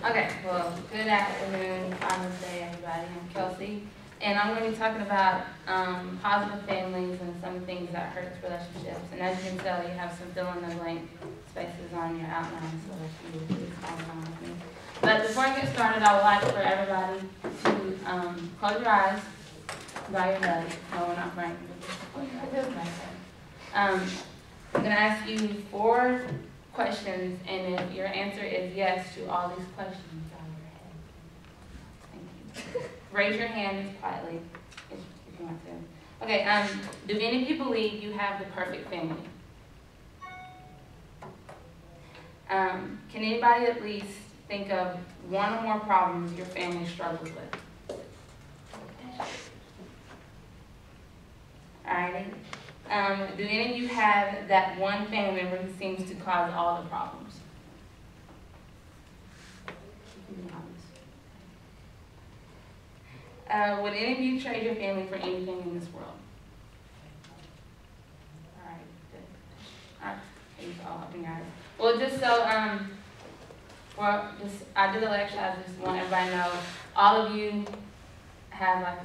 Okay, well, good afternoon, Father's Day, everybody. I'm Kelsey, and I'm going to be talking about positive families and some things that hurt relationships. And as you can tell, you have some fill-in-the-blank spaces on your outline, so if you would please follow along with me. But before I get started, I would like for everybody to close your eyes, bow your head. No, we're not praying. I'm going to ask you 4 questions, and if your answer is yes to all these questions, bow your head. Thank you. Raise your hand quietly if you want to. Okay, do any of you believe you have the perfect family? Can anybody at least think of 1 or more problems your family struggles with? Alrighty. Do any of you have that one family member who seems to cause all the problems? Would any of you trade your family for anything in this world? Alright, good. Alright, you all open your eyes. Well, just so, I did a lecture, I just want everybody to know, all of you have like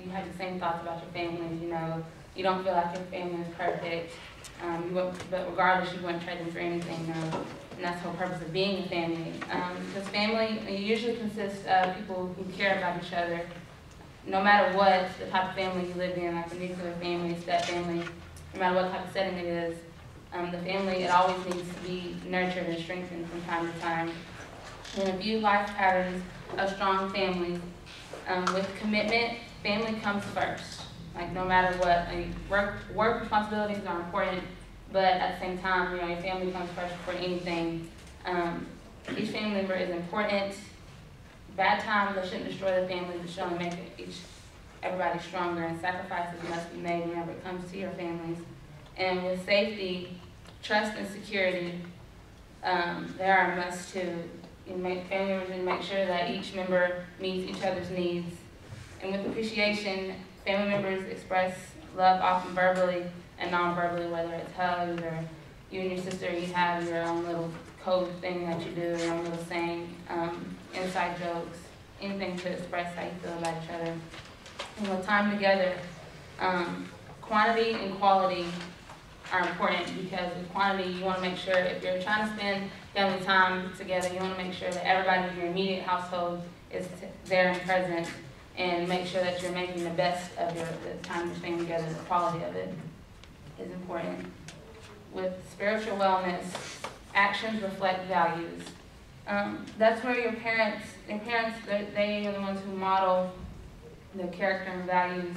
you have the same thoughts about your families, you know. You don't feel like your family is perfect, but regardless, you wouldn't trade them for anything, and that's the whole purpose of being a family. Because family usually consists of people who care about each other, no matter what the type of family you live in, like a nuclear family, step family, no matter what type of setting it is, the family, it always needs to be nurtured and strengthened from time to time. And a few life patterns of strong families, with commitment, family comes first. Like no matter what, work responsibilities are important, but at the same time, you know, your family comes first before anything. Each family member is important. Bad times, they shouldn't destroy the family, but should only make everybody stronger, and sacrifices must be made whenever it comes to your families. And with safety, trust, and security, they are a must too. Family members need to make sure that each member meets each other's needs. And with appreciation, family members express love often verbally and non-verbally, whether it's hugs or you and your sister, you have your own little code thing that you do, your own little saying, inside jokes, anything to express how you feel about each other. And with time together, quantity and quality are important, because with quantity, you want to make sure if you're trying to spend family time together, you want to make sure that everybody in your immediate household is there and present, and make sure that you're making the best of the time you're spending together. The quality of it is important. With spiritual wellness, actions reflect values. That's where your parents, they are the ones who model the character and values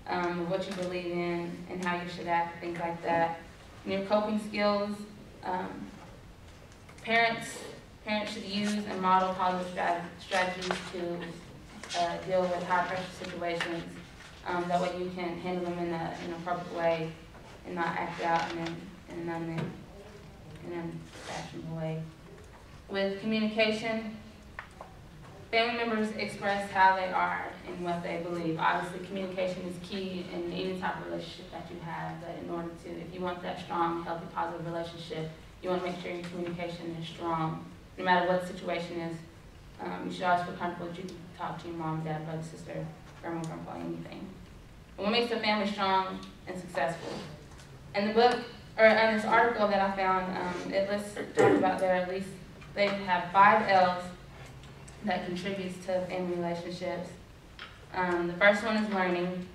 of what you believe in and how you should act, things like that. And your coping skills, parents should use and model positive strategies to deal with high-pressure situations. That way you can handle them in an appropriate way and not act out in an unfashionable way. With communication, family members express how they are and what they believe. Obviously, communication is key in any type of relationship that you have, but in order to, if you want that strong, healthy, positive relationship, you want to make sure your communication is strong. No matter what the situation is, you should always feel comfortable that you can talk to your mom, dad, brother, sister, grandma, grandpa, anything. And what makes a family strong and successful? In the book, or in this article that I found, it talks about there at least, they have 5 L's that contributes to family relationships. The first one is learning,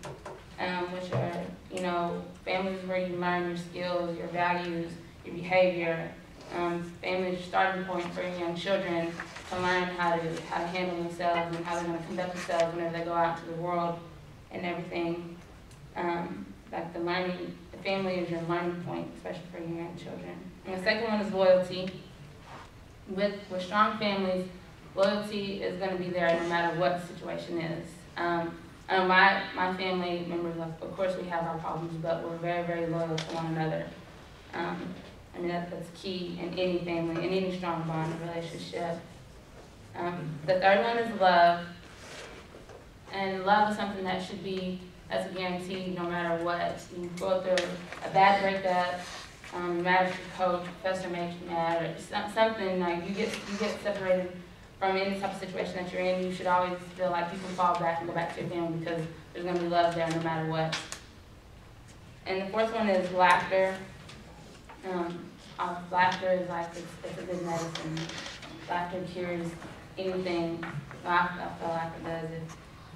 which are, you know, families where you learn your skills, your values, your behavior. Family is your starting point for your young children to learn how to handle themselves and how they're going to conduct themselves whenever they go out to the world and everything. Like the family is your learning point, especially for your young children. And the second one is loyalty. With strong families, loyalty is going to be there no matter what the situation is. My family members, of course, we have our problems, but we're very, very loyal to one another. I mean, that's key in any family, in any strong bond relationship. The third one is love. And love is something that should be, that's a guarantee no matter what. You go through a bad breakup, no matter if your coach, professor makes you mad, or something like you get separated from any type of situation that you're in, you should always feel like you can fall back and go back to your family because there's going to be love there no matter what. And the fourth one is laughter. Laughter is like, it's a good medicine. Laughter cures anything. I feel like it does it.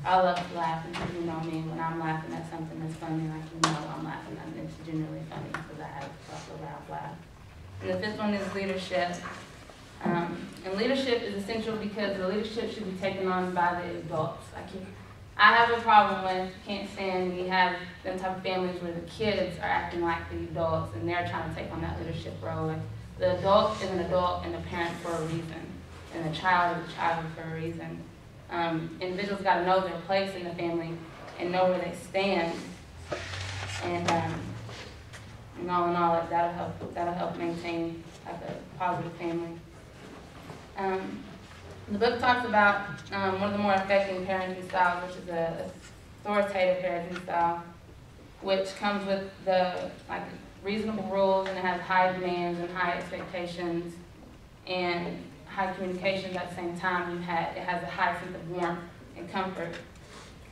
I love to laugh, and you know me, when I'm laughing at something that's funny, like you know I'm laughing, and it's generally funny because I have a loud laugh. And the fifth one is leadership. And leadership is essential because the leadership should be taken on by the adults. I have a problem with, can't stand when you have them type of families where the kids are acting like the adults and they're trying to take on that leadership role. Like, the adult is an adult and the parent for a reason, and the child is a child for a reason. Individuals got to know their place in the family and know where they stand, and all in all, that'll help maintain like a positive family. The book talks about one of the more effective parenting styles, which is a authoritative parenting style, which comes with the reasonable rules, and it has high demands and high expectations and high communications at the same time. It has a high sense of warmth and comfort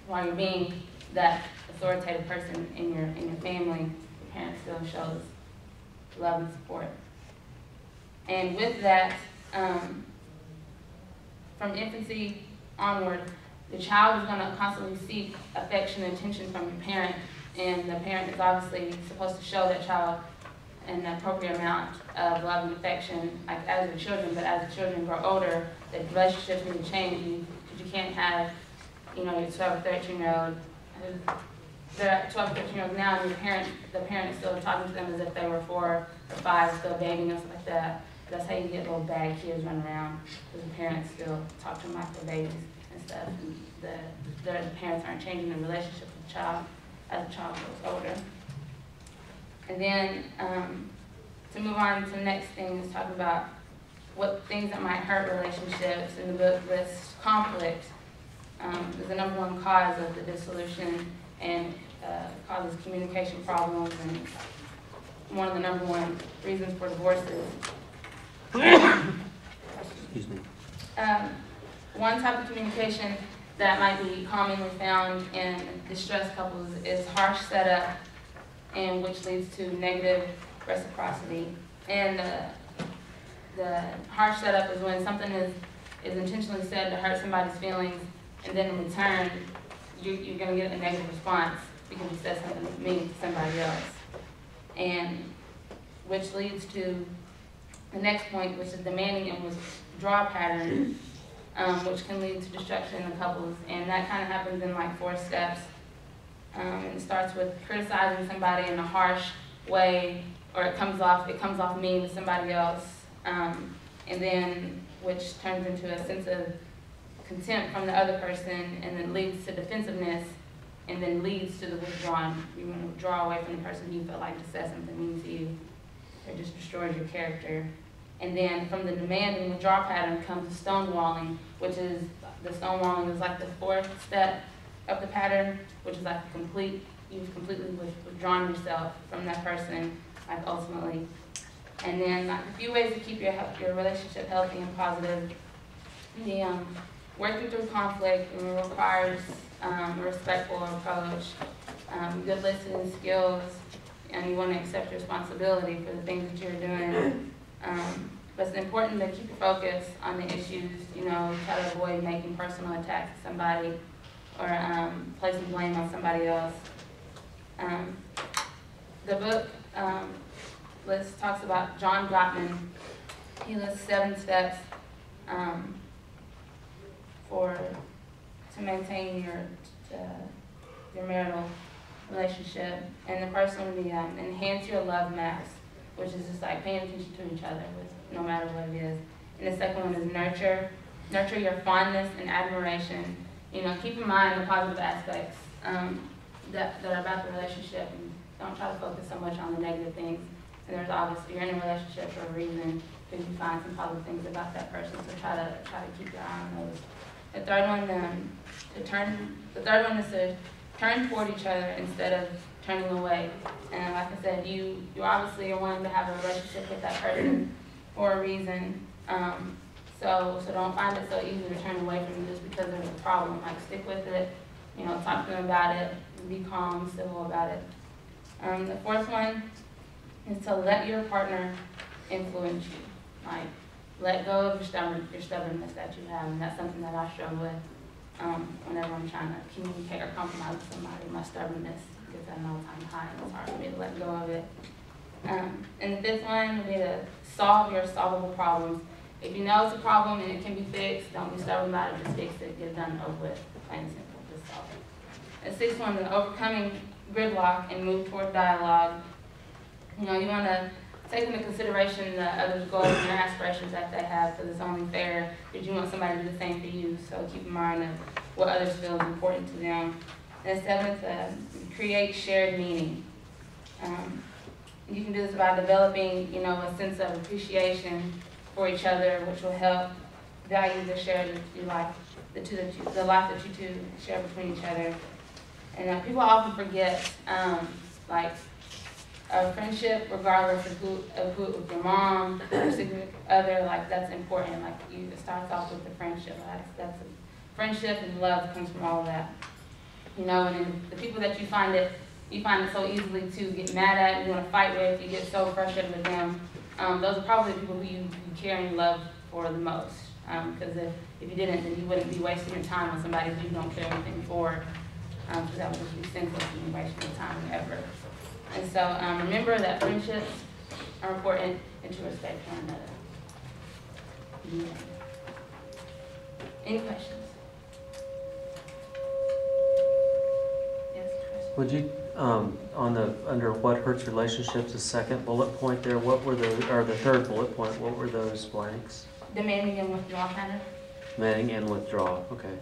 while you're being that authoritative person in your family. The parent still shows love and support. And with that, from infancy onward, the child is going to constantly seek affection and attention from your parent, and the parent is obviously supposed to show that child an appropriate amount of love and affection, like as the children. But as the children grow older, the relationships need to change, because you can't have, your 12 or 13-year-old. They're 12 or 13-year-olds now, and the parent is still talking to them as if they were 4 or 5, still dating and stuff like that. That's how you get little bad kids running around, because the parents still talk to them like they're babies and stuff. And the parents aren't changing the relationship with the child as the child grows older. And then to move on to the next thing is talking about what things that might hurt relationships. In the book lists conflict is the #1 cause of the dissolution, and causes communication problems, and one of the #1 reasons for divorces. Excuse me. One type of communication that might be commonly found in distressed couples is harsh setup, and which leads to negative reciprocity. And the harsh setup is when something is intentionally said to hurt somebody's feelings, and then in return, you're going to get a negative response because you said something mean to somebody else. And which leads to the next point, which is demanding and withdrawal pattern, which can lead to destruction in the couples. And that kind of happens in 4 steps. And it starts with criticizing somebody in a harsh way, or it comes off mean to somebody else, and then which turns into a sense of contempt from the other person, and then leads to defensiveness, and then leads to the withdrawing. You want to withdraw away from the person you feel like just said something mean to you, or just destroys your character. And then from the demand and withdrawal pattern comes the stonewalling, which is, the stonewalling is like the 4th step of the pattern, which is like you've completely withdrawn yourself from that person, ultimately. And then a few ways to keep your relationship healthy and positive. Working through conflict requires a respectful approach, good listening skills, and you want to accept responsibility for the things that you're doing. But it's important to keep your focus on the issues, try to avoid making personal attacks at somebody or placing blame on somebody else. The book talks about John Gottman. He lists 7 steps to maintain your marital relationship. And the first one would be enhance your love maps, which is just paying attention to each other no matter what it is. And the second one is nurture your fondness and admiration. Keep in mind the positive aspects that are about the relationship, and don't try to focus so much on the negative things. And there's obviously, you're in a relationship for a reason, because you find some positive things about that person, so try to keep your eye on those. The third one is to turn toward each other instead of turning away. And like I said, you obviously are wanting to have a relationship with that person for a reason. So don't find it so easy to turn away from you just because there's a problem. Like, stick with it, you know, talk to them about it, be calm, civil about it. The fourth one is to let your partner influence you. Like, let go of your stubbornness that you have, and that's something that I struggle with whenever I'm trying to communicate or compromise with somebody. My stubbornness gets at an all-time high, and it's hard for me to let go of it. And the fifth one would be to solve your solvable problems. If you know it's a problem and it can be fixed, don't be stubborn about it, just fix it, get it done over with, plain and simple, just solve it. The sixth one is overcoming gridlock and move toward dialogue. You know, you want to take into consideration the others' goals and their aspirations that they have, because it's only fair that you want somebody to do the same for you. So keep in mind of what others feel is important to them. And the seventh, create shared meaning. You can do this by developing, you know, a sense of appreciation for each other, which will help value the shared life, the life that you two share between each other. And people often forget, like, a friendship, regardless of who, with your mom, your significant other, like, that's important. Like, it starts off with the friendship. That's a friendship, and love comes from all of that. You know, and then the people that you find it so easily to get mad at, you want to fight with, you get so frustrated with them. Those are probably the people who you care and love for the most. Because if you didn't, then you wouldn't be wasting your time on somebody who you don't care anything for. Because that would just be senseless and wasting your time and effort. And so remember that friendships are important, and to respect one another. Yeah. Any questions? Yes, questions? Would you, under what hurts relationships, the second bullet point there, what were or the third bullet point, what were those blanks? Demanding and withdrawal, kind of. Demanding and withdrawal, okay.